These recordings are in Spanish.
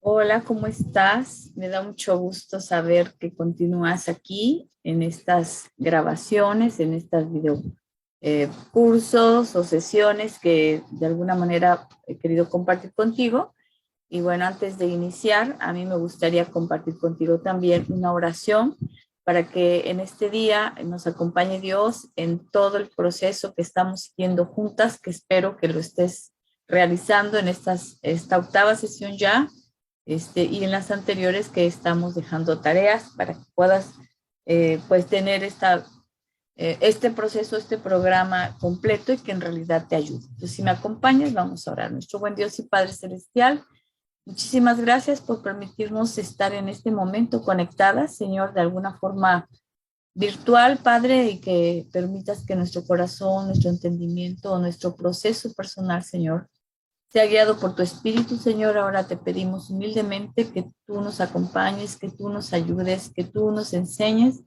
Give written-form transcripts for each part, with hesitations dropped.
Hola, ¿cómo estás? Me da mucho gusto saber que continúas aquí en estas grabaciones, en estas video cursos o sesiones que de alguna manera he querido compartir contigo. Y bueno, antes de iniciar, a mí me gustaría compartir contigo también una oración para que en este día nos acompañe Dios en todo el proceso que estamos siguiendo juntas, que espero que lo estés realizando en esta octava sesión ya, y en las anteriores que estamos dejando tareas para que puedas pues tener este proceso, este programa completo y que en realidad te ayude. Entonces, si me acompañas, vamos a orar. Nuestro buen Dios y Padre Celestial, muchísimas gracias por permitirnos estar en este momento conectadas, Señor, de alguna forma virtual, Padre, y que permitas que nuestro corazón, nuestro entendimiento, nuestro proceso personal, Señor, sea guiado por tu Espíritu, Señor. Ahora te pedimos humildemente que tú nos acompañes, que tú nos ayudes, que tú nos enseñes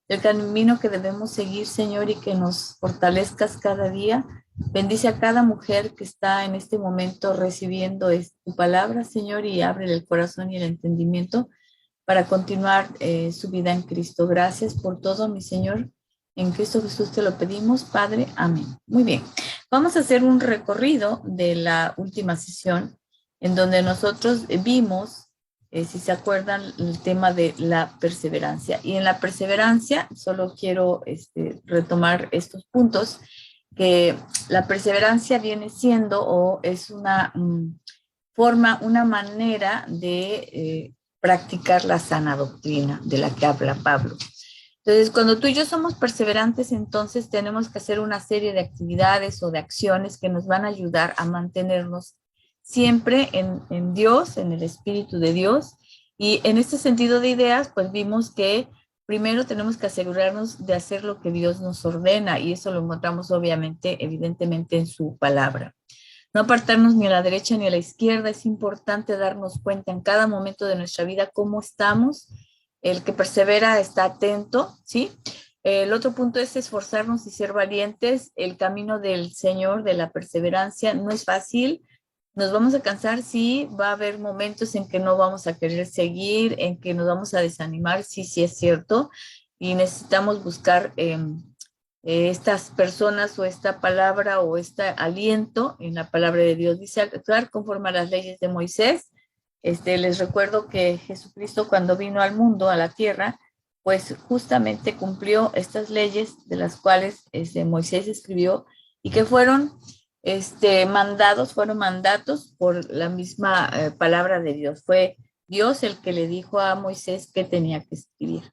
el camino que debemos seguir, Señor, y que nos fortalezcas cada día. Bendice a cada mujer que está en este momento recibiendo tu palabra, Señor, y abre el corazón y el entendimiento para continuar su vida en Cristo. Gracias por todo, mi Señor. En Cristo Jesús te lo pedimos, Padre. Amén. Muy bien. Vamos a hacer un recorrido de la última sesión en donde nosotros vimos, si se acuerdan, el tema de la perseverancia. Y en la perseverancia, solo quiero retomar estos puntos, que la perseverancia viene siendo o es una forma, una manera de practicar la sana doctrina de la que habla Pablo. Entonces, cuando tú y yo somos perseverantes, entonces tenemos que hacer una serie de actividades o de acciones que nos van a ayudar a mantenernos siempre en Dios, en el Espíritu de Dios. Y en este sentido de ideas, pues vimos que primero tenemos que asegurarnos de hacer lo que Dios nos ordena, y eso lo encontramos obviamente, evidentemente, en su palabra. No apartarnos ni a la derecha ni a la izquierda. Es importante darnos cuenta en cada momento de nuestra vida cómo estamos. El que persevera está atento, ¿sí? El otro punto es esforzarnos y ser valientes. El camino del Señor, de la perseverancia, no es fácil. Nos vamos a cansar, sí, va a haber momentos en que no vamos a querer seguir, en que nos vamos a desanimar, sí, sí es cierto, y necesitamos buscar estas personas o esta palabra o este aliento en la palabra de Dios. Dice actuar conforme a las leyes de Moisés. Les recuerdo que Jesucristo, cuando vino al mundo, a la tierra, pues justamente cumplió estas leyes de las cuales Moisés escribió y que fueron mandatos por la misma palabra de Dios. Fue Dios el que le dijo a Moisés que tenía que escribir.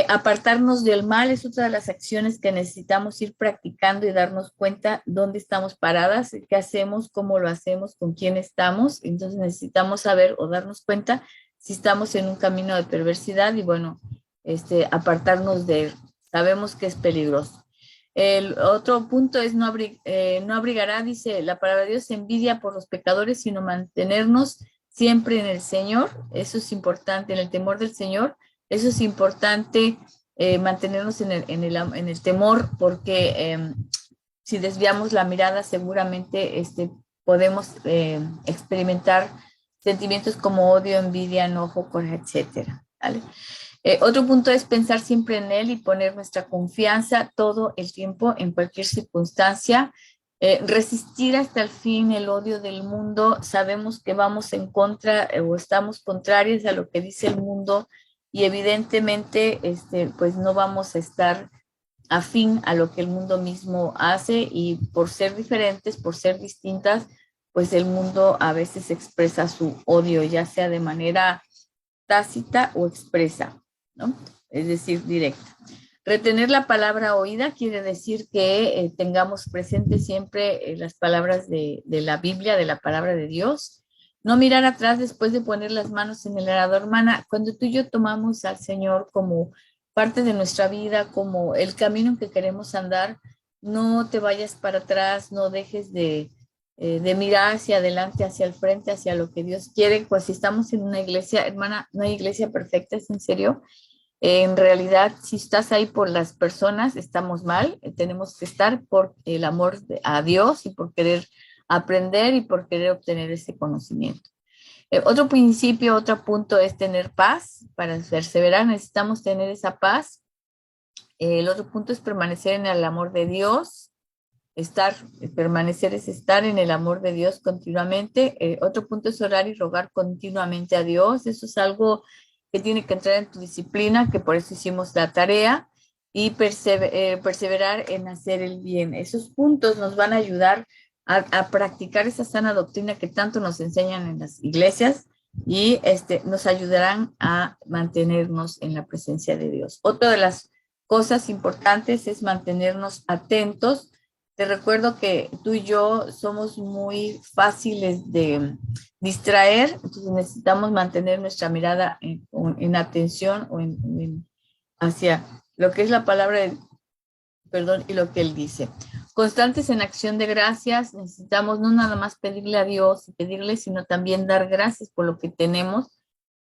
Apartarnos del mal es otra de las acciones que necesitamos ir practicando y darnos cuenta dónde estamos paradas, qué hacemos, cómo lo hacemos, con quién estamos. Entonces necesitamos saber o darnos cuenta si estamos en un camino de perversidad y bueno, apartarnos de él. Sabemos que es peligroso. El otro punto es no abrigará, dice la palabra de Dios, envidia por los pecadores, sino mantenernos siempre en el Señor. Eso es importante, en el temor del Señor. Eso es importante, mantenernos en el temor, porque si desviamos la mirada, seguramente podemos experimentar sentimientos como odio, envidia, enojo, coraje, etcétera. ¿Vale? Otro punto es pensar siempre en Él y poner nuestra confianza todo el tiempo en cualquier circunstancia. Resistir hasta el fin el odio del mundo. Sabemos que vamos en contra o estamos contrarios a lo que dice el mundo y evidentemente pues no vamos a estar afín a lo que el mundo mismo hace, y por ser diferentes, por ser distintas, pues el mundo a veces expresa su odio, ya sea de manera tácita o expresa, ¿no? Es decir, directa. Retener la palabra oída quiere decir que tengamos presente siempre las palabras de la Biblia, de la palabra de Dios. No mirar atrás después de poner las manos en el arador. Hermana, cuando tú y yo tomamos al Señor como parte de nuestra vida, como el camino en que queremos andar, no te vayas para atrás, no dejes de mirar hacia adelante, hacia el frente, hacia lo que Dios quiere. Pues si estamos en una iglesia, hermana, no hay iglesia perfecta, es en serio. En realidad, si estás ahí por las personas, estamos mal. Tenemos que estar por el amor a Dios y por querer aprender y por querer obtener ese conocimiento. Otro principio, otro punto es tener paz. Para perseverar necesitamos tener esa paz. El otro punto es permanecer en el amor de Dios. Permanecer es estar en el amor de Dios continuamente. Otro punto es orar y rogar continuamente a Dios. Eso es algo que tiene que entrar en tu disciplina, que por eso hicimos la tarea, y perseverar en hacer el bien. Esos puntos nos van a ayudar a practicar esa sana doctrina que tanto nos enseñan en las iglesias y nos ayudarán a mantenernos en la presencia de Dios. Otra de las cosas importantes es mantenernos atentos. Te recuerdo que tú y yo somos muy fáciles de distraer, entonces necesitamos mantener nuestra mirada en atención o hacia lo que es la palabra de perdón y lo que él dice. Constantes en acción de gracias, necesitamos no nada más pedirle a Dios y pedirle, sino también dar gracias por lo que tenemos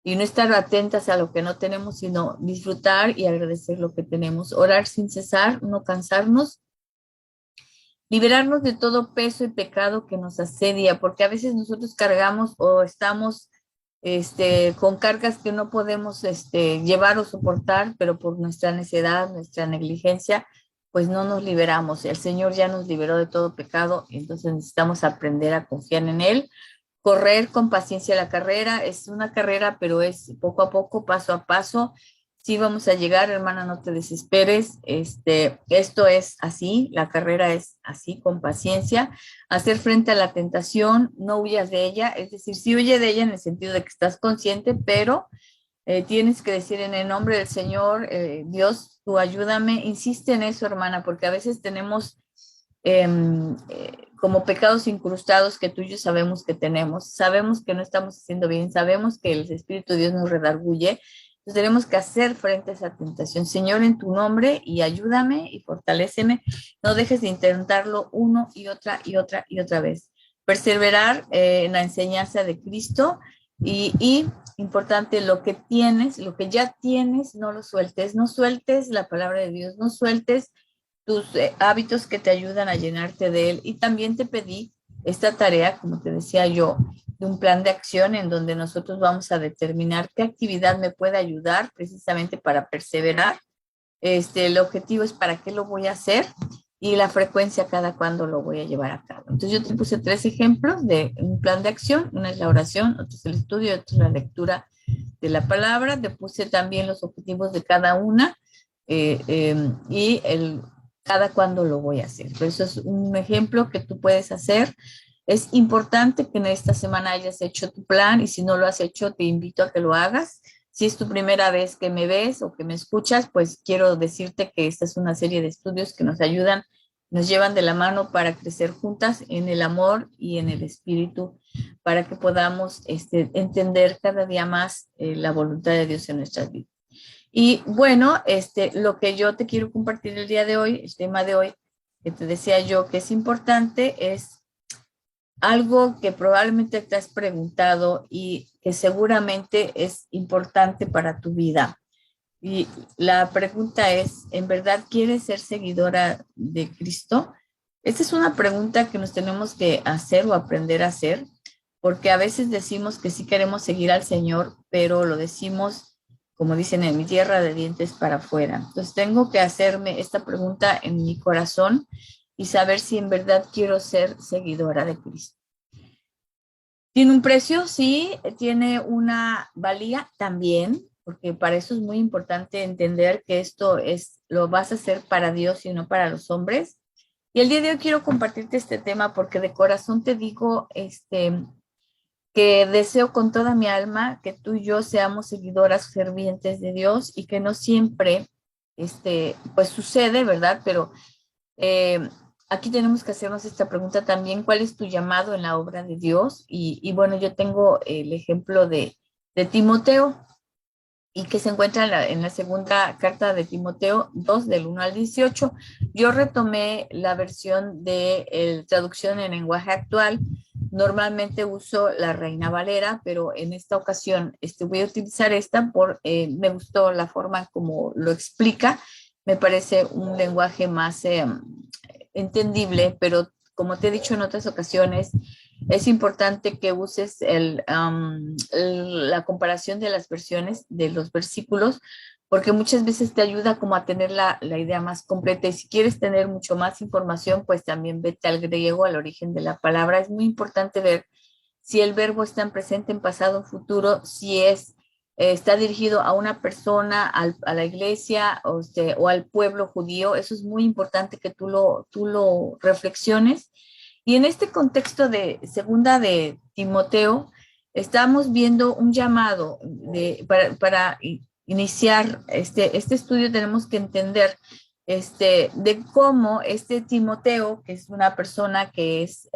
y no estar atentas a lo que no tenemos, sino disfrutar y agradecer lo que tenemos. Orar sin cesar, no cansarnos. Liberarnos de todo peso y pecado que nos asedia, porque a veces nosotros cargamos o estamos con cargas que no podemos llevar o soportar, pero por nuestra necedad, nuestra negligencia, pues no nos liberamos. El Señor ya nos liberó de todo pecado, entonces necesitamos aprender a confiar en Él. Correr con paciencia la carrera, es una carrera, pero es poco a poco, paso a paso. Sí vamos a llegar, hermana, no te desesperes. Esto es así, la carrera es así, con paciencia. Hacer frente a la tentación, no huyas de ella, es decir, sí huye de ella en el sentido de que estás consciente, pero tienes que decir en el nombre del Señor, Dios, tú ayúdame. Insiste en eso, hermana, porque a veces tenemos como pecados incrustados que tú y yo sabemos que tenemos, sabemos que no estamos haciendo bien, sabemos que el Espíritu de Dios nos redarguye, entonces tenemos que hacer frente a esa tentación. Señor, en tu nombre, y ayúdame y fortaléceme, no dejes de intentarlo uno y otra y otra y otra vez. Perseverar en la enseñanza de Cristo y importante, lo que tienes, lo que ya tienes, no lo sueltes, no sueltes la palabra de Dios, no sueltes tus hábitos que te ayudan a llenarte de él. Y también te pedí esta tarea, como te decía yo, de un plan de acción en donde nosotros vamos a determinar qué actividad me puede ayudar precisamente para perseverar. El objetivo es para qué lo voy a hacer y la frecuencia cada cuándo lo voy a llevar a cabo. Entonces yo te puse 3 ejemplos de un plan de acción. Una es la oración, otro es el estudio, otro es la lectura de la palabra. Te puse también los objetivos de cada una y cada cuándo lo voy a hacer. Pero eso es un ejemplo que tú puedes hacer. Es importante que en esta semana hayas hecho tu plan y si no lo has hecho, te invito a que lo hagas. Si es tu primera vez que me ves o que me escuchas, pues quiero decirte que esta es una serie de estudios que nos ayudan, nos llevan de la mano para crecer juntas en el amor y en el espíritu, para que podamos entender cada día más la voluntad de Dios en nuestras vidas. Y bueno, lo que yo te quiero compartir el día de hoy, el tema de hoy, que te decía yo que es importante, es algo que probablemente te has preguntado y que seguramente es importante para tu vida. Y la pregunta es, ¿en verdad quieres ser seguidora de Cristo? Esta es una pregunta que nos tenemos que hacer o aprender a hacer, porque a veces decimos que sí queremos seguir al Señor, pero lo decimos, como dicen en mi tierra, de dientes para afuera. Entonces tengo que hacerme esta pregunta en mi corazón y saber si en verdad quiero ser seguidora de Cristo. ¿Tiene un precio? Sí. ¿Tiene una valía? También, porque para eso es muy importante entender que esto lo vas a hacer para Dios y no para los hombres. Y el día de hoy quiero compartirte este tema porque de corazón te digo que deseo con toda mi alma que tú y yo seamos seguidoras fervientes de Dios y que no siempre, pues sucede, ¿verdad? Pero aquí tenemos que hacernos esta pregunta también, ¿cuál es tu llamado en la obra de Dios? Y bueno, yo tengo el ejemplo de Timoteo y que se encuentra en la segunda carta de Timoteo 2, del 1 al 18. Yo retomé la versión de traducción en lenguaje actual. Normalmente uso la Reina Valera, pero en esta ocasión voy a utilizar esta me gustó la forma como lo explica. Me parece un lenguaje más entendible, pero como te he dicho en otras ocasiones, es importante que uses la comparación de las versiones de los versículos, porque muchas veces te ayuda como a tener la idea más completa. Y si quieres tener mucho más información, pues también vete al griego, al origen de la palabra. Es muy importante ver si el verbo está en presente, en pasado, en futuro, si está dirigido a una persona, a la iglesia o al pueblo judío. Eso es muy importante que tú lo reflexiones. Y en este contexto de segunda de Timoteo, estamos viendo un llamado para iniciar este estudio. Tenemos que entender de cómo Timoteo, que es una persona que es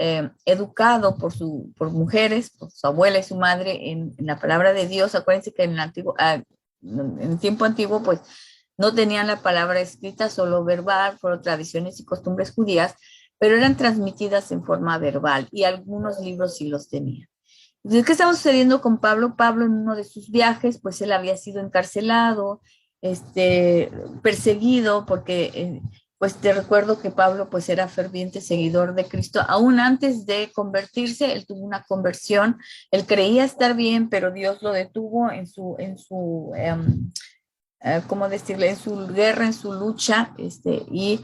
educado por mujeres, por su abuela y su madre en la palabra de Dios. Acuérdense que en el tiempo antiguo, pues no tenían la palabra escrita, solo verbal, por tradiciones y costumbres judías, pero eran transmitidas en forma verbal y algunos libros sí los tenían. Entonces, ¿qué estaba sucediendo con Pablo? Pablo en uno de sus viajes, pues él había sido encarcelado, perseguido, porque pues te recuerdo que Pablo pues era ferviente seguidor de Cristo. Aún antes de convertirse, él tuvo una conversión, él creía estar bien, pero Dios lo detuvo ¿cómo decirle? En su guerra, en su lucha, y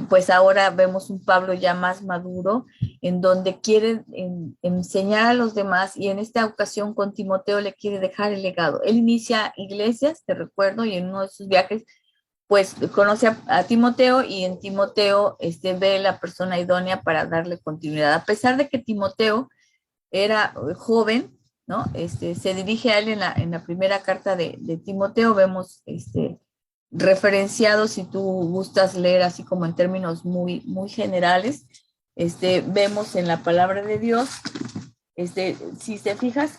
pues ahora vemos un Pablo ya más maduro, en donde quiere enseñar a los demás, y en esta ocasión con Timoteo le quiere dejar el legado. Él inicia iglesias, te recuerdo, y en uno de sus viajes, pues conoce a Timoteo, y en Timoteo ve la persona idónea para darle continuidad. A pesar de que Timoteo era joven, ¿no? Se dirige a él en la primera carta de Timoteo. Vemos referenciado, si tú gustas leer así como en términos muy, muy generales, vemos en la palabra de Dios, si te fijas,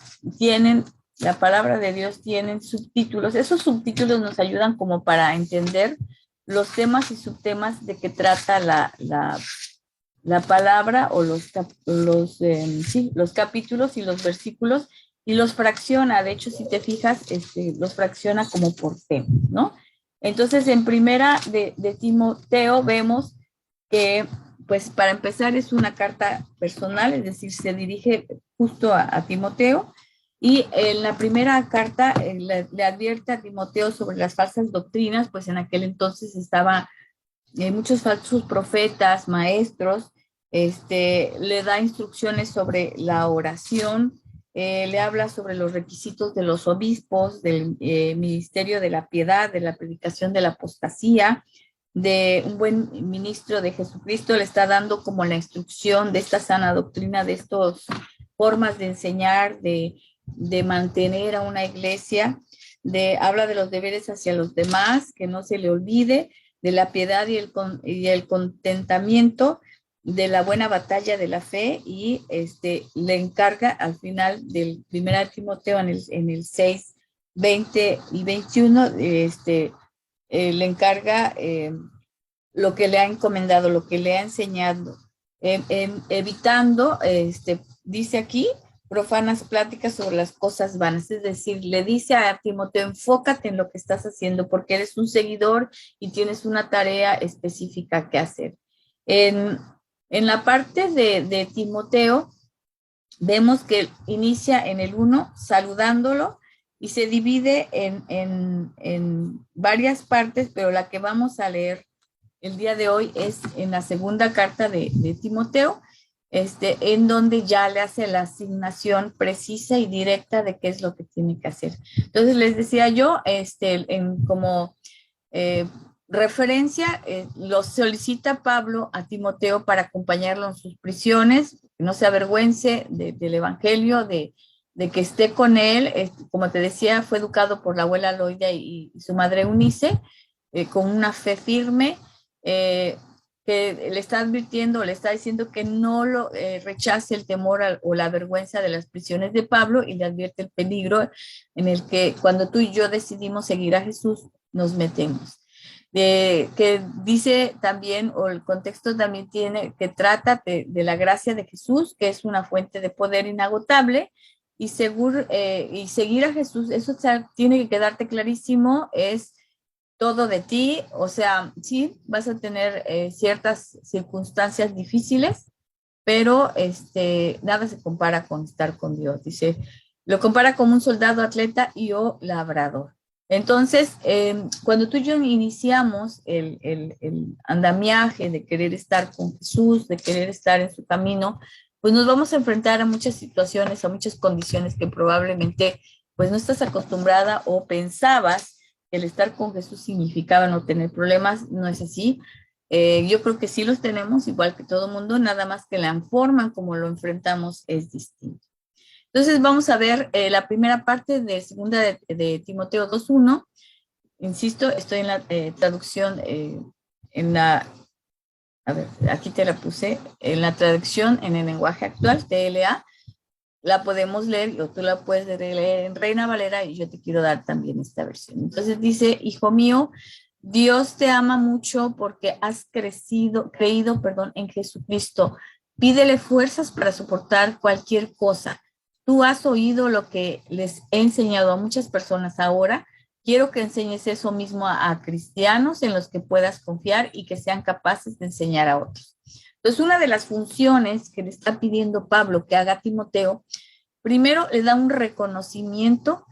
la palabra de Dios tienen subtítulos. Esos subtítulos nos ayudan como para entender los temas y subtemas de que trata la palabra, o los capítulos y los versículos, y los fracciona. De hecho, si te fijas, los fracciona como por tema, ¿no? Entonces, en primera de Timoteo vemos que, pues, para empezar, es una carta personal, es decir, se dirige justo a Timoteo. Y en la primera carta le advierte a Timoteo sobre las falsas doctrinas, pues en aquel entonces estaba muchos falsos profetas, maestros. Le da instrucciones sobre la oración, le habla sobre los requisitos de los obispos, del ministerio de la piedad, de la predicación de la apostasía, de un buen ministro de Jesucristo. Le está dando como la instrucción de esta sana doctrina, de estas formas de enseñar, de mantener a una iglesia. Habla de los deberes hacia los demás, que no se le olvide, de la piedad y el contentamiento, de la buena batalla de la fe. Y le encarga al final del 1 Timoteo en el 6, 20 y 21, le encarga lo que le ha encomendado, lo que le ha enseñado, evitando, dice aquí, profanas pláticas sobre las cosas vanas. Es decir, le dice a Timoteo, enfócate en lo que estás haciendo, porque eres un seguidor y tienes una tarea específica que hacer. En la parte de Timoteo, vemos que inicia en el 1 saludándolo, y se divide en varias partes, pero la que vamos a leer el día de hoy es en la segunda carta de Timoteo, en donde ya le hace la asignación precisa y directa de qué es lo que tiene que hacer. Entonces les decía yo, como eh, referencia, lo solicita Pablo a Timoteo para acompañarlo en sus prisiones, que no se avergüence del evangelio, de que esté con él. Como te decía, fue educado por la abuela Loida y su madre Eunice, con una fe firme, que le está advirtiendo, le está diciendo que no lo rechace el temor o la vergüenza de las prisiones de Pablo, y le advierte el peligro en el que cuando tú y yo decidimos seguir a Jesús nos metemos. Que dice también, o el contexto también tiene, que trata de la gracia de Jesús, que es una fuente de poder inagotable, y seguir a Jesús, eso tiene que quedarte clarísimo, es todo de ti. O sea, sí, vas a tener ciertas circunstancias difíciles, pero nada se compara con estar con Dios. Dice, lo compara como un soldado atleta y yo labrador. Entonces, cuando tú y yo iniciamos el andamiaje de querer estar con Jesús, de querer estar en su camino, pues nos vamos a enfrentar a muchas situaciones, a muchas condiciones que probablemente pues no estás acostumbrada o pensabas que el estar con Jesús significaba no tener problemas. No es así. Yo creo que sí los tenemos, igual que todo mundo, nada más que la forma en como lo enfrentamos es distinta. Entonces vamos a ver la primera parte de segunda de Timoteo 2:1. Insisto, estoy en la traducción, en la, a ver, aquí te la puse, en la traducción en el lenguaje actual, TLA. La podemos leer, o tú la puedes leer en Reina Valera, y yo te quiero dar también esta versión. Entonces dice, hijo mío, Dios te ama mucho porque has creído, en Jesucristo. Pídele fuerzas para soportar cualquier cosa. Tú has oído lo que les he enseñado a muchas personas ahora. Quiero que enseñes eso mismo a cristianos en los que puedas confiar y que sean capaces de enseñar a otros. Entonces, una de las funciones que le está pidiendo Pablo que haga a Timoteo, primero le da un reconocimiento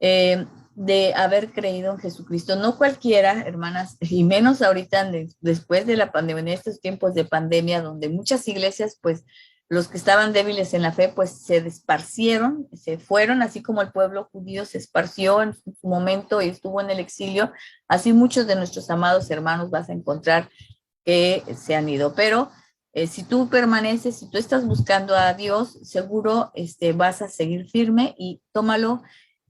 de haber creído en Jesucristo. No cualquiera, hermanas, y menos ahorita después de la pandemia, en estos tiempos de pandemia, donde muchas iglesias, pues los que estaban débiles en la fe, pues se esparcieron, se fueron, así como el pueblo judío se esparció en su momento y estuvo en el exilio, así muchos de nuestros amados hermanos vas a encontrar que se han ido. Pero si tú permaneces, si tú estás buscando a Dios, seguro vas a seguir firme y tómalo.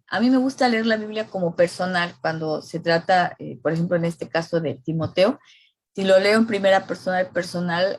A mí me gusta leer la Biblia como personal cuando se trata, por ejemplo, en este caso de Timoteo. Si lo leo en primera persona personal,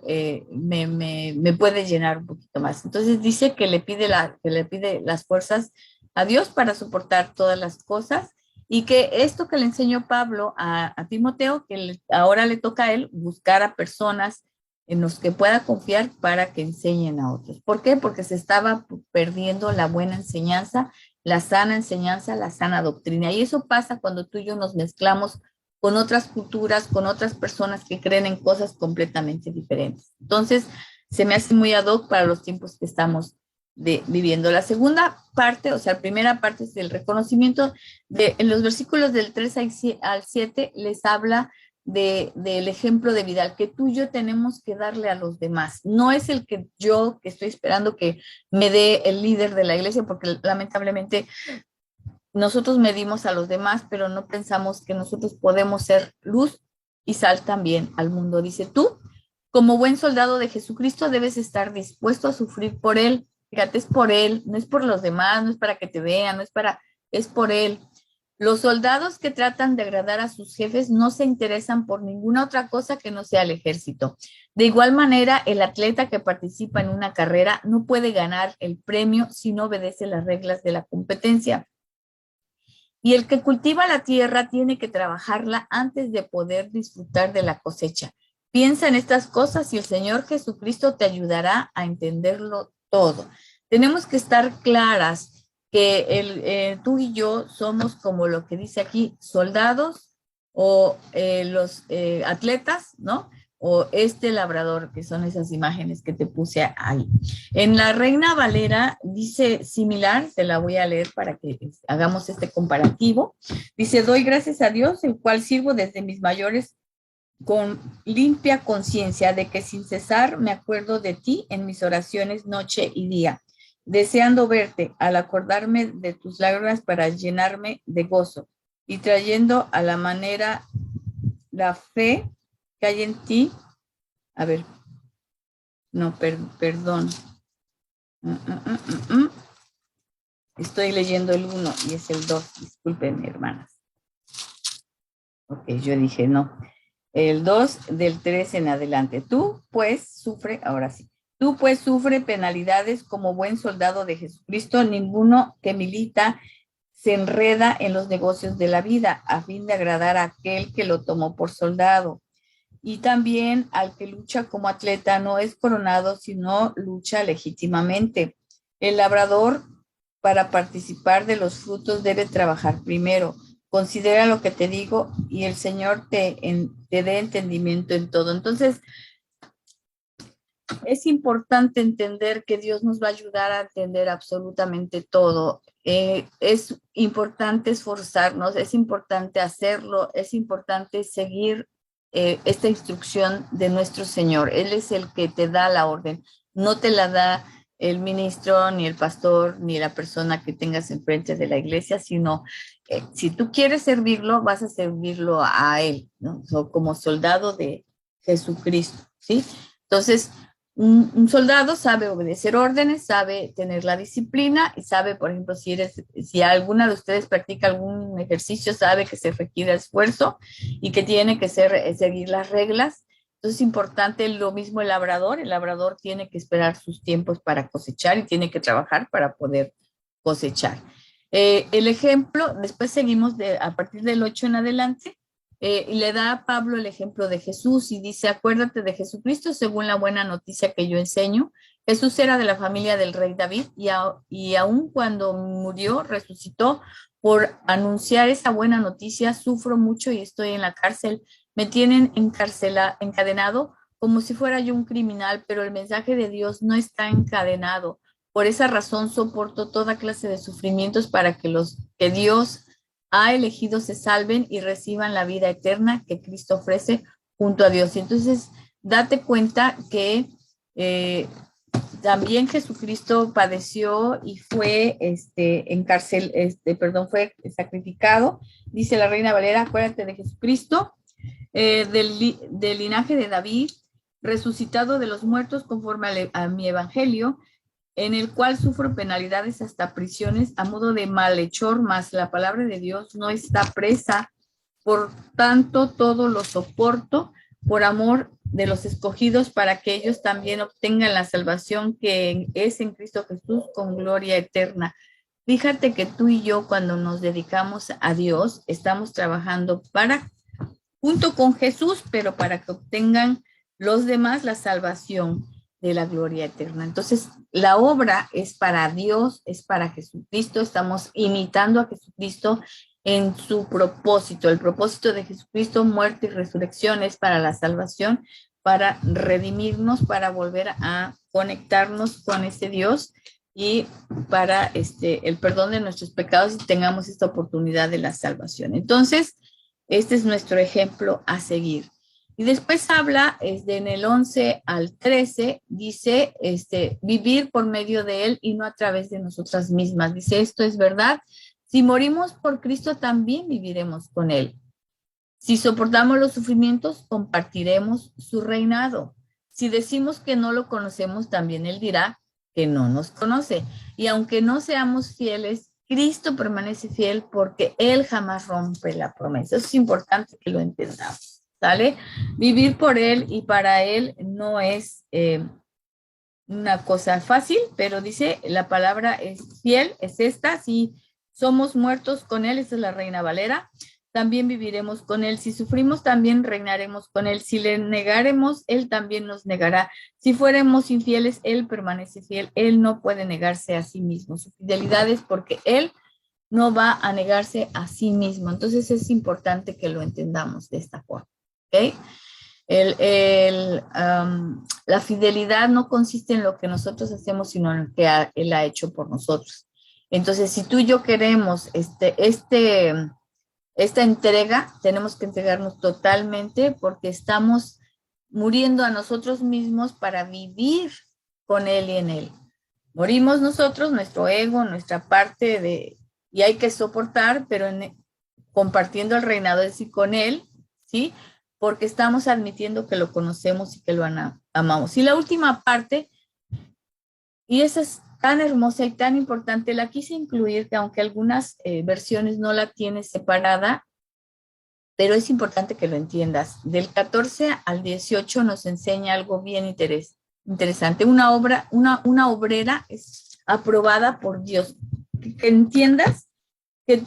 me puede llenar un poquito más. Entonces dice que le pide las fuerzas a Dios para soportar todas las cosas, y que esto que le enseñó Pablo a Timoteo, que ahora le toca a él buscar a personas en los que pueda confiar para que enseñen a otros. ¿Por qué? Porque se estaba perdiendo la buena enseñanza, la sana enseñanza, la sana doctrina. Y eso pasa cuando tú y yo nos mezclamos con otras culturas, con otras personas que creen en cosas completamente diferentes. Entonces, se me hace muy ad hoc para los tiempos que estamos viviendo. La segunda parte, o sea, la primera parte es el reconocimiento. En los versículos del 3 al 7 les habla del ejemplo de vida, que tú y yo tenemos que darle a los demás. No es el que yo que estoy esperando que me dé el líder de la iglesia, porque lamentablemente nosotros medimos a los demás, pero no pensamos que nosotros podemos ser luz y sal también al mundo. Dice, tú, como buen soldado de Jesucristo, debes estar dispuesto a sufrir por él. Fíjate, es por él, no es por los demás, no es para que te vean, es por él. Los soldados que tratan de agradar a sus jefes no se interesan por ninguna otra cosa que no sea el ejército. De igual manera, el atleta que participa en una carrera no puede ganar el premio si no obedece las reglas de la competencia. Y el que cultiva la tierra tiene que trabajarla antes de poder disfrutar de la cosecha. Piensa en estas cosas y el Señor Jesucristo te ayudará a entenderlo todo. Tenemos que estar claras que tú y yo somos, como lo que dice aquí, soldados o los atletas, ¿no? O labrador, que son esas imágenes que te puse ahí. En la Reina Valera dice similar, te la voy a leer para que hagamos este comparativo. Dice, doy gracias a Dios, el cual sirvo desde mis mayores con limpia conciencia de que sin cesar me acuerdo de ti en mis oraciones noche y día, deseando verte al acordarme de tus lágrimas para llenarme de gozo y trayendo a la manera la fe que hay en ti. A ver, no, perdón. Estoy leyendo el 1 y es el 2. Disculpen, hermanas. Ok, yo dije no. El 2 del 3 en adelante. Tú, pues, sufre, ahora sí. Tú, pues, sufre penalidades como buen soldado de Jesucristo. Ninguno que milita se enreda en los negocios de la vida a fin de agradar a aquel que lo tomó por soldado. Y también al que lucha como atleta no es coronado, sino lucha legítimamente. El labrador, para participar de los frutos, debe trabajar primero. Considera lo que te digo y el Señor te dé entendimiento en todo. Entonces, es importante entender que Dios nos va a ayudar a entender absolutamente todo. Es importante esforzarnos, es importante hacerlo, es importante seguir esta instrucción de nuestro Señor. Él es el que te da la orden, no te la da el ministro, ni el pastor, ni la persona que tengas enfrente de la iglesia, sino si tú quieres servirlo, vas a servirlo a Él, ¿no? So, como soldado de Jesucristo, ¿sí? Entonces, un soldado sabe obedecer órdenes, sabe tener la disciplina y sabe, por ejemplo, si alguna de ustedes practica algún ejercicio, sabe que se requiere esfuerzo y que tiene que seguir las reglas. Entonces es importante lo mismo el labrador tiene que esperar sus tiempos para cosechar y tiene que trabajar para poder cosechar. El ejemplo, después seguimos a partir del 8 en adelante, y le da a Pablo el ejemplo de Jesús y dice, acuérdate de Jesucristo según la buena noticia que yo enseño. Jesús era de la familia del rey David y aun cuando murió, resucitó. Por anunciar esa buena noticia, sufro mucho y estoy en la cárcel. Me tienen encadenado como si fuera yo un criminal, pero el mensaje de Dios no está encadenado. Por esa razón soporto toda clase de sufrimientos para que los que Dios ha elegido se salven y reciban la vida eterna que Cristo ofrece junto a Dios. Y entonces, date cuenta que también Jesucristo padeció y fue fue sacrificado. Dice la Reina Valera, acuérdate de Jesucristo, del linaje de David, resucitado de los muertos conforme a mi evangelio, en el cual sufro penalidades hasta prisiones a modo de malhechor, mas la palabra de Dios no está presa. Por tanto, todo lo soporto por amor de los escogidos para que ellos también obtengan la salvación que es en Cristo Jesús con gloria eterna. Fíjate que tú y yo cuando nos dedicamos a Dios estamos trabajando junto con Jesús, pero para que obtengan los demás la salvación de la gloria eterna. Entonces, la obra es para Dios, es para Jesucristo, estamos imitando a Jesucristo en su propósito. El propósito de Jesucristo, muerte y resurrección, es para la salvación, para redimirnos, para volver a conectarnos con ese Dios y para el perdón de nuestros pecados y tengamos esta oportunidad de la salvación. Entonces, este es nuestro ejemplo a seguir. Y después habla, en el 11 al 13, dice, vivir por medio de Él y no a través de nosotras mismas. Dice, esto es verdad. Si morimos por Cristo, también viviremos con Él. Si soportamos los sufrimientos, compartiremos su reinado. Si decimos que no lo conocemos, también Él dirá que no nos conoce. Y aunque no seamos fieles, Cristo permanece fiel porque Él jamás rompe la promesa. Eso es importante que lo entendamos. ¿Sale? Vivir por Él y para Él no es una cosa fácil, pero dice, la palabra es fiel, es esta, si somos muertos con Él, esa es la Reina Valera, también viviremos con Él, si sufrimos también reinaremos con Él, si le negaremos, Él también nos negará, si fuéramos infieles, Él permanece fiel, Él no puede negarse a sí mismo, su fidelidad es porque Él no va a negarse a sí mismo, entonces es importante que lo entendamos de esta forma. ¿Okay? La fidelidad no consiste en lo que nosotros hacemos, sino en lo que Él ha hecho por nosotros. Entonces, si tú y yo queremos esta entrega, tenemos que entregarnos totalmente porque estamos muriendo a nosotros mismos para vivir con Él y en Él. Morimos nosotros, nuestro ego, nuestra parte y hay que soportar, pero compartiendo el reinado es decir, con Él, ¿sí? Porque estamos admitiendo que lo conocemos y que lo amamos. Y la última parte, y esa es tan hermosa y tan importante, la quise incluir, que aunque algunas versiones no la tienen separada, pero es importante que lo entiendas. Del 14 al 18 nos enseña algo bien interesante. Una obrera es aprobada por Dios. Que entiendas que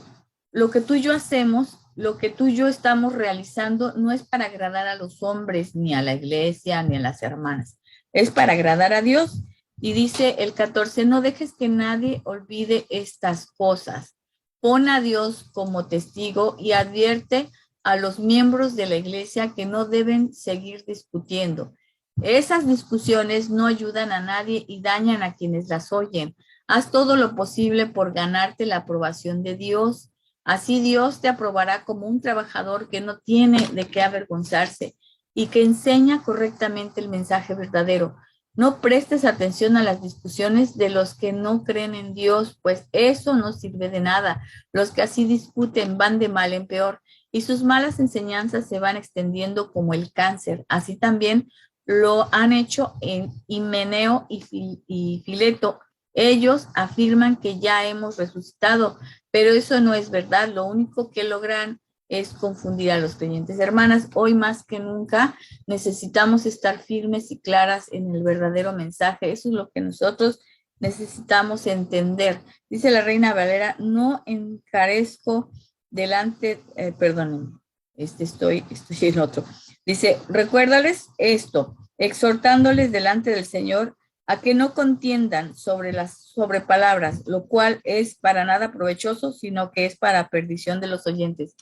lo que tú y yo hacemos, lo que tú y yo estamos realizando, no es para agradar a los hombres, ni a la iglesia, ni a las hermanas. Es para agradar a Dios. Y dice el 14, no dejes que nadie olvide estas cosas. Pon a Dios como testigo y advierte a los miembros de la iglesia que no deben seguir discutiendo. Esas discusiones no ayudan a nadie y dañan a quienes las oyen. Haz todo lo posible por ganarte la aprobación de Dios. Así Dios te aprobará como un trabajador que no tiene de qué avergonzarse y que enseña correctamente el mensaje verdadero. No prestes atención a las discusiones de los que no creen en Dios, pues eso no sirve de nada. Los que así discuten van de mal en peor y sus malas enseñanzas se van extendiendo como el cáncer. Así también lo han hecho en Himeneo y Fileto. Ellos afirman que ya hemos resucitado, pero eso no es verdad. Lo único que logran es confundir a los creyentes. Hermanas, hoy más que nunca necesitamos estar firmes y claras en el verdadero mensaje. Eso es lo que nosotros necesitamos entender. Dice la Reina Valera, no encarezco delante, perdónenme, estoy en otro. Dice, recuérdales esto, exhortándoles delante del Señor a que no contiendan sobre palabras, lo cual es para nada provechoso, sino que es para perdición de los oyentes.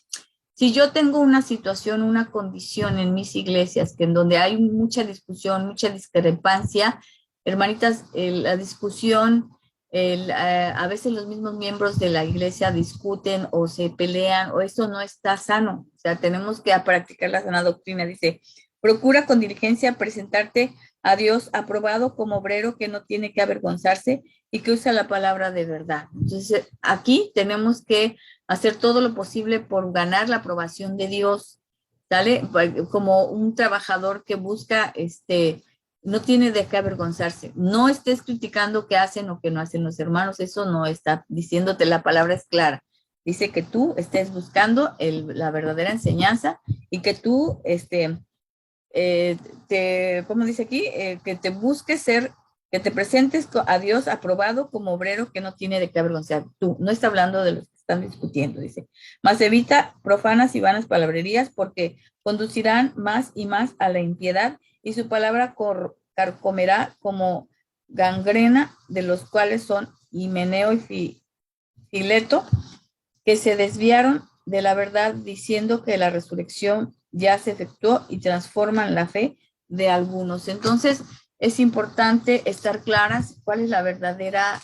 Si yo tengo una situación, una condición en mis iglesias, que en donde hay mucha discusión, mucha discrepancia, hermanitas, la discusión, a veces los mismos miembros de la iglesia discuten o se pelean, o eso no está sano. O sea, tenemos que practicar la sana doctrina. Dice, procura con diligencia presentarte a Dios aprobado como obrero que no tiene que avergonzarse y que usa la palabra de verdad. Entonces, aquí tenemos que hacer todo lo posible por ganar la aprobación de Dios, ¿sale? Como un trabajador que busca, no tiene de qué avergonzarse. No estés criticando qué hacen o qué no hacen los hermanos, eso no está diciéndote, la palabra es clara. Dice que tú estés buscando la verdadera enseñanza y que tú, ¿cómo dice aquí? Que te busques que te presentes a Dios aprobado como obrero que no tiene de qué avergonzar. Tú, no está hablando de los que están discutiendo, dice. Mas evita profanas y vanas palabrerías porque conducirán más y más a la impiedad y su palabra carcomerá como gangrena, de los cuales son Himeneo y Fileto, que se desviaron de la verdad diciendo que la resurrección ya se efectuó y transforman la fe de algunos. Entonces, es importante estar claras cuál es la verdadera,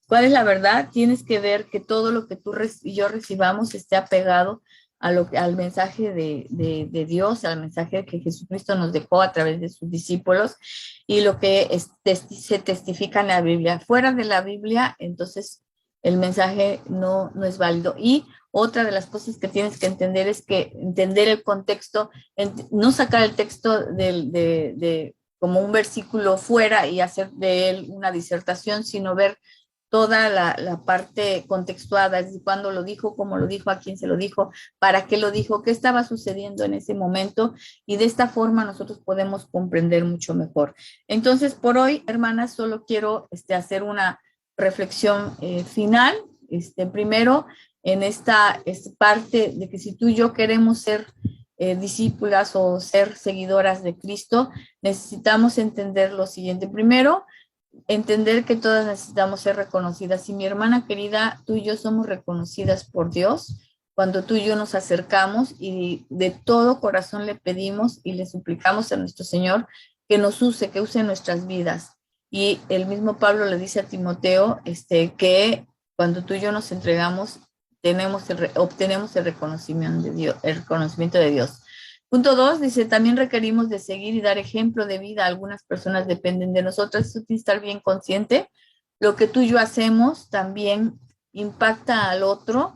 cuál es la verdad. Tienes que ver que todo lo que tú y yo recibamos esté apegado al mensaje de Dios, al mensaje que Jesucristo nos dejó a través de sus discípulos y lo que se testifica en la Biblia. Fuera de la Biblia, entonces el mensaje no es válido. Y otra de las cosas que tienes que entender es que entender el contexto, no sacar el texto como un versículo fuera y hacer de él una disertación, sino ver toda la parte contextuada, es decir, cuándo lo dijo, cómo lo dijo, a quién se lo dijo, para qué lo dijo, qué estaba sucediendo en ese momento, y de esta forma nosotros podemos comprender mucho mejor. Entonces, por hoy, hermanas, solo quiero hacer una reflexión final. Primero, en esta parte de que si tú y yo queremos ser discípulas o ser seguidoras de Cristo, necesitamos entender lo siguiente. Primero, entender que todas necesitamos ser reconocidas. Y mi hermana querida, tú y yo somos reconocidas por Dios cuando tú y yo nos acercamos y de todo corazón le pedimos y le suplicamos a nuestro Señor que nos use, que use nuestras vidas. Y el mismo Pablo le dice a Timoteo que cuando tú y yo nos entregamos, obtenemos el reconocimiento de Dios. Punto 2, dice, también requerimos de seguir y dar ejemplo de vida. Algunas personas dependen de nosotras. Eso tiene que estar bien consciente. Lo que tú y yo hacemos también impacta al otro.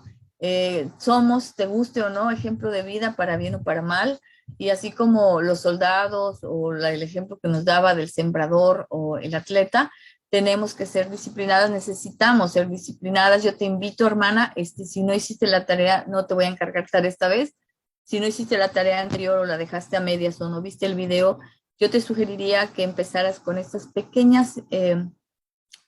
Somos, te guste o no, ejemplo de vida para bien o para mal. Y así como los soldados o el ejemplo que nos daba del sembrador o el atleta, tenemos que ser disciplinadas, necesitamos ser disciplinadas. Yo te invito, hermana, si no hiciste la tarea, no te voy a encargar tarea esta vez. Si no hiciste la tarea anterior o la dejaste a medias o no viste el video, yo te sugeriría que empezaras con estas pequeñas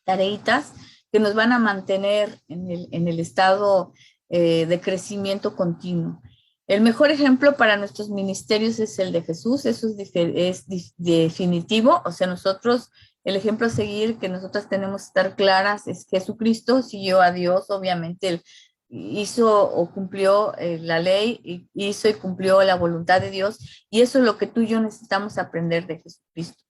tareitas que nos van a mantener en el estado de crecimiento continuo. El mejor ejemplo para nuestros ministerios es el de Jesús, eso es definitivo, o sea, nosotros, el ejemplo a seguir que nosotras tenemos que estar claras es Jesucristo siguió a Dios, obviamente hizo o cumplió la ley, hizo y cumplió la voluntad de Dios, y eso es lo que tú y yo necesitamos aprender de Jesucristo.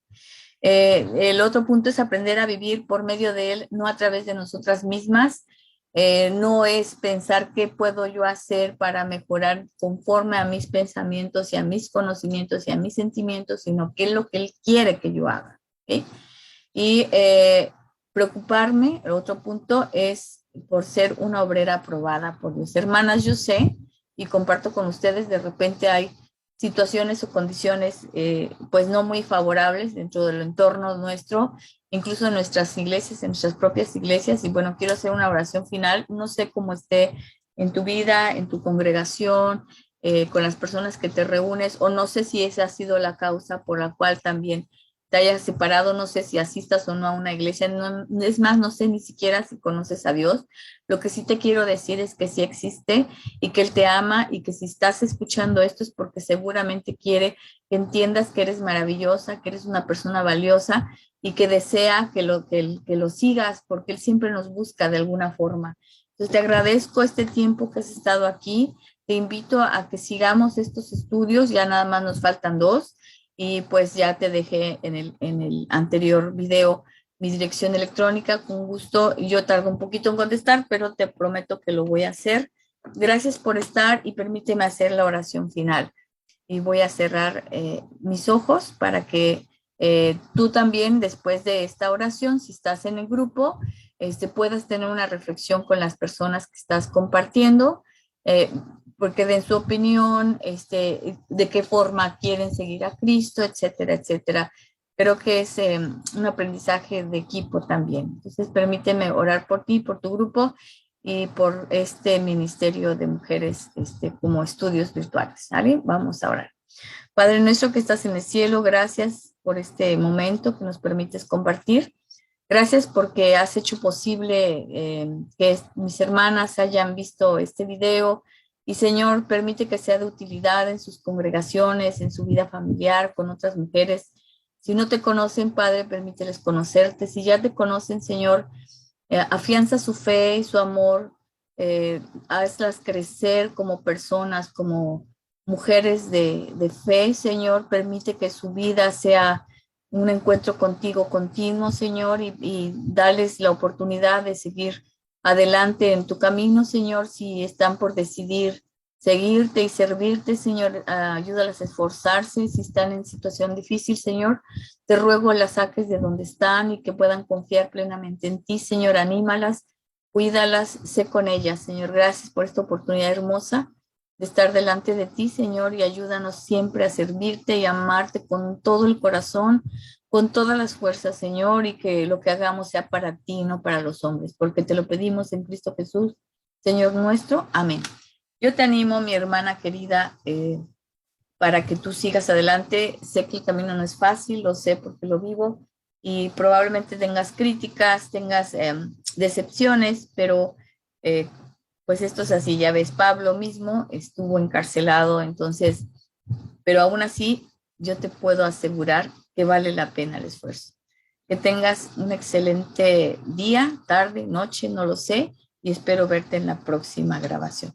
El otro punto es aprender a vivir por medio de Él, no a través de nosotras mismas. No es pensar qué puedo yo hacer para mejorar conforme a mis pensamientos y a mis conocimientos y a mis sentimientos, sino qué es lo que Él quiere que yo haga. ¿Okay? Y preocuparme, el otro punto es por ser una obrera aprobada por Dios. Hermanas, yo sé y comparto con ustedes, de repente hay situaciones o condiciones pues no muy favorables dentro del entorno nuestro, incluso en nuestras iglesias, en nuestras propias iglesias. Y bueno, quiero hacer una oración final. No sé cómo esté en tu vida, en tu congregación, con las personas que te reúnes, o no sé si esa ha sido la causa por la cual también te hayas separado, no sé si asistas o no a una iglesia, no, es más, no sé ni siquiera si conoces a Dios. Lo que sí te quiero decir es que sí existe y que Él te ama, y que si estás escuchando esto es porque seguramente quiere que entiendas que eres maravillosa, que eres una persona valiosa, y que desea que lo sigas, porque Él siempre nos busca de alguna forma. Entonces te agradezco este tiempo que has estado aquí, te invito a que sigamos estos estudios, ya nada más nos faltan 2. Y pues ya te dejé en el anterior video mi dirección electrónica. Con gusto, yo tardo un poquito en contestar, pero te prometo que lo voy a hacer. Gracias por estar, y permíteme hacer la oración final. Y voy a cerrar mis ojos para que tú también, después de esta oración, si estás en el grupo, puedas tener una reflexión con las personas que estás compartiendo, eh, porque den su opinión, de qué forma quieren seguir a Cristo, etcétera, etcétera. Creo que es un aprendizaje de equipo también. Entonces, permíteme orar por ti, por tu grupo y por este ministerio de mujeres, como estudios virtuales. ¿Vale? Vamos a orar. Padre nuestro que estás en el cielo, gracias por este momento que nos permites compartir. Gracias porque has hecho posible que mis hermanas hayan visto este video, y Señor, permite que sea de utilidad en sus congregaciones, en su vida familiar, con otras mujeres. Si no te conocen, Padre, permíteles conocerte. Si ya te conocen, Señor, afianza su fe y su amor, hazlas crecer como personas, como mujeres de fe, Señor. Permite que su vida sea un encuentro contigo continuo, Señor, y darles la oportunidad de seguir adelante en tu camino, Señor. Si están por decidir seguirte y servirte, Señor, ayúdalas a esforzarse. Si están en situación difícil, Señor, te ruego las saques de donde están y que puedan confiar plenamente en ti, Señor. Anímalas, cuídalas, sé con ellas, Señor. Gracias por esta oportunidad hermosa de estar delante de ti, Señor, y ayúdanos siempre a servirte y amarte con todo el corazón, con todas las fuerzas, Señor, y que lo que hagamos sea para ti, no para los hombres, porque te lo pedimos en Cristo Jesús, Señor nuestro. Amén. Yo te animo, mi hermana querida, para que tú sigas adelante. Sé que el camino no es fácil, lo sé porque lo vivo, y probablemente tengas críticas, tengas decepciones, pero pues esto es así. Ya ves, Pablo mismo estuvo encarcelado, entonces, pero aún así yo te puedo asegurar que vale la pena el esfuerzo. Que tengas un excelente día, tarde, noche, no lo sé, y espero verte en la próxima grabación.